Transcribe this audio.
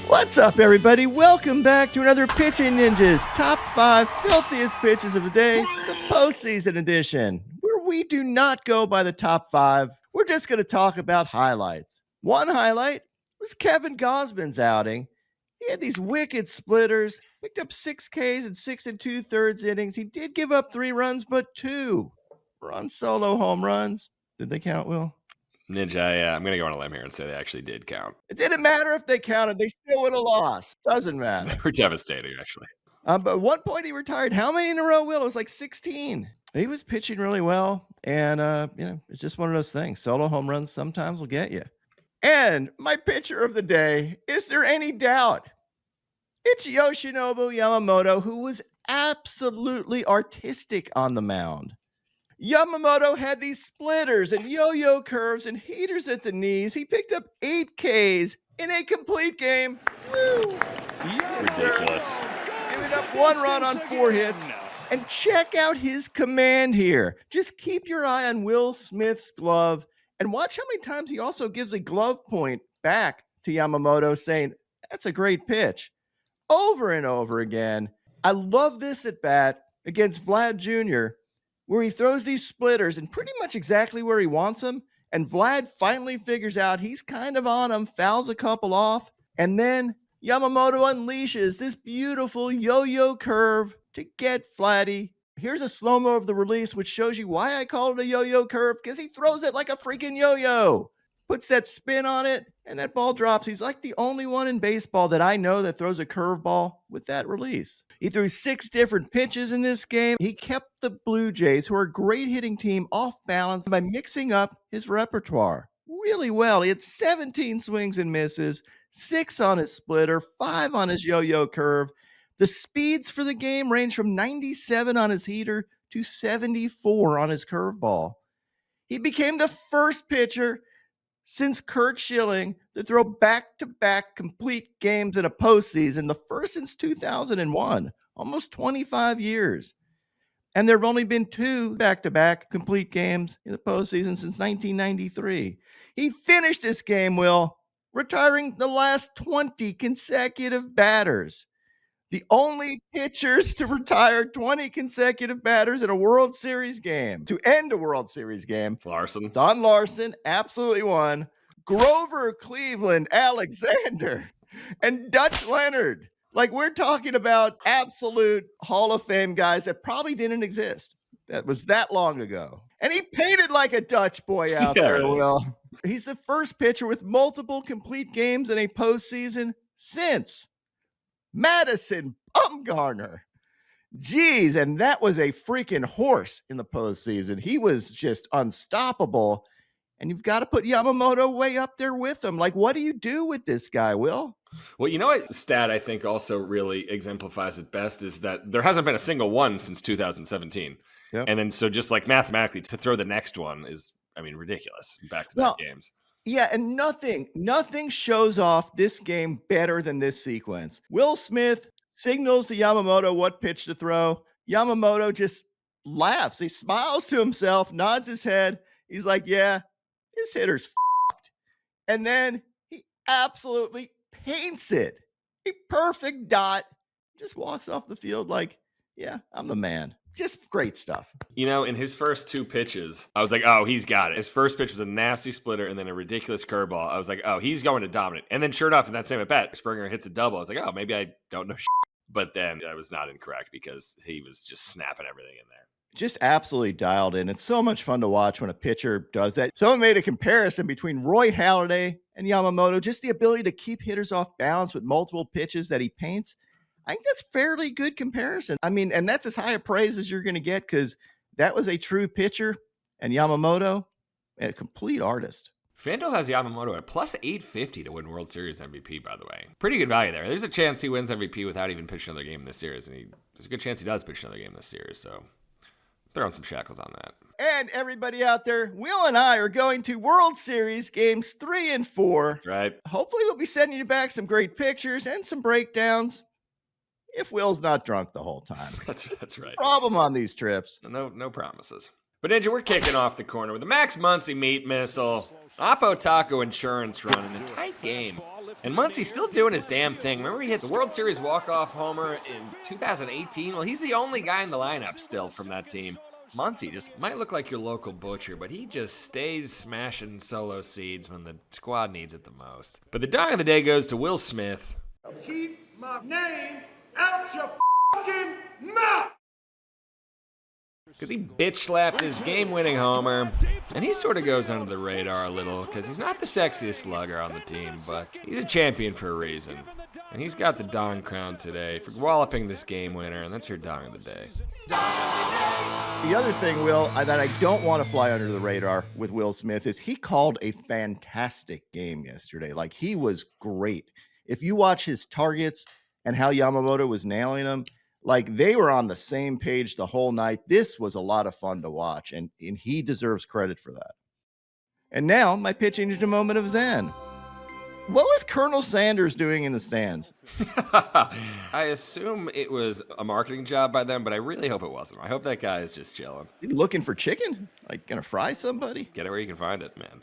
What's up, everybody? Welcome back to another Pitching Ninjas Top 5 Filthiest Pitches of the Day, the postseason edition, where we do not go by the top 5. We're just going to talk about highlights. One highlight was Kevin Gausman's outing. He had these wicked splitters, picked up 6 Ks in 6 2/3 innings. He did give up 3 runs, but 2 run solo home runs. Did they count, Will? Ninja, I'm going to go on a limb here and say they actually did count. It didn't matter if they counted. They still would have lost. Doesn't matter. They were devastating, actually. But at one point he retired. How many in a row, Will? It was like 16. He was pitching really well. And, it's just one of those things. Solo home runs sometimes will get you. And my pitcher of the day, is there any doubt? It's Yoshinobu Yamamoto, who was absolutely artistic on the mound. Yamamoto had these splitters and yo-yo curves and heaters at the knees. He picked up 8 Ks in a complete game. Woo! Ridiculous. Giving up 1 run on 4 hits. And check out his command here. Just keep your eye on Will Smith's glove and watch how many times he also gives a glove point back to Yamamoto saying, that's a great pitch. Over and over again. I love this at bat against Vlad Jr., where he throws these splitters and pretty much exactly where he wants them. And Vlad finally figures out he's kind of on him, fouls a couple off. And then Yamamoto unleashes this beautiful yo-yo curve to get Vladdy. Here's a slow-mo of the release, which shows you why I call it a yo-yo curve, because he throws it like a freaking yo-yo. Puts that spin on it, and that ball drops. He's like the only one in baseball that I know that throws a curveball with that release. He threw 6 different pitches in this game. He kept the Blue Jays, who are a great hitting team, off balance by mixing up his repertoire really well. He had 17 swings and misses, 6 on his splitter, 5 on his yo-yo curve. The speeds for the game range from 97 on his heater to 74 on his curveball. He became the first pitcher since Curt Schilling to throw back-to-back complete games in a postseason, the first since 2001, almost 25 years. And there have only been 2 back-to-back complete games in the postseason since 1993. He finished this game, Will, retiring the last 20 consecutive batters. The only pitchers to retire 20 consecutive batters in a World Series game. To end a World Series game. Larson. Don Larson absolutely won. Grover Cleveland Alexander and Dutch Leonard. Like, we're talking about absolute Hall of Fame guys that probably didn't exist. That was that long ago. And he painted like a Dutch boy out there, Will. He's the first pitcher with multiple complete games in a postseason since Madison Bumgarner. Jeez, and that was a freaking horse in the postseason. He was just unstoppable. And you've got to put Yamamoto way up there with him. Like, what do you do with this guy, Will? Well, you know what stat I think also really exemplifies it best is that there hasn't been a single one since 2017. Yep. And then so just like mathematically to throw the next one is, ridiculous. Back-to-back games. Yeah, and nothing shows off this game better than this sequence. Will Smith signals to Yamamoto what pitch to throw. Yamamoto just laughs. He smiles to himself, nods his head. He's like, yeah, this hitter's f***ed. And then he absolutely paints it. A perfect dot. Just walks off the field like, yeah, I'm the man. Just great stuff. In his first 2 pitches, I was like, oh, he's got it. His first pitch was a nasty splitter and then a ridiculous curveball. I was like, oh, he's going to dominate. And then sure enough, in that same at bat, Springer hits a double. I was like, oh, maybe I don't know shit. But then I was not incorrect because he was just snapping everything in there. Just absolutely dialed in. It's so much fun to watch when a pitcher does that. Someone made a comparison between Roy Halladay and Yamamoto, just the ability to keep hitters off balance with multiple pitches that he paints. I think that's fairly good comparison. And that's as high a praise as you're going to get because that was a true pitcher and Yamamoto, a complete artist. FanDuel has Yamamoto at plus 850 to win World Series MVP, by the way. Pretty good value there. There's a chance he wins MVP without even pitching another game in this series, and there's a good chance he does pitch another game in this series, so throw on some shackles on that. And everybody out there, Will and I are going to World Series games 3 and 4. Right. Hopefully we'll be sending you back some great pictures and some breakdowns. If Will's not drunk the whole time. That's right. Problem on these trips. No promises. But Ninja, we're kicking off the corner with a Max Muncy meat missile, Oppo Taco insurance run in a tight game. And Muncy still doing his damn thing. Remember he hit the World Series walk-off homer in 2018? Well, he's the only guy in the lineup still from that team. Muncy just might look like your local butcher, but he just stays smashing solo seeds when the squad needs it the most. But the dog of the day goes to Will Smith. Keep my name out your fucking mouth! Because he bitch slapped his game-winning homer, and he sort of goes under the radar a little because he's not the sexiest slugger on the team, but he's a champion for a reason. And he's got the Dong crown today for walloping this game winner, and that's your Dong of the day. The other thing, Will, that I don't want to fly under the radar with Will Smith is he called a fantastic game yesterday. Like, he was great. If you watch his targets and how Yamamoto was nailing them, like, they were on the same page the whole night. This was a lot of fun to watch, and he deserves credit for that. And now my pitching is a moment of zen. What was Colonel Sanders doing in the stands? I assume it was a marketing job by them, but I really hope it wasn't. I hope that guy is just chilling. Looking for chicken? Like, gonna fry somebody? Get it where you can find it, man.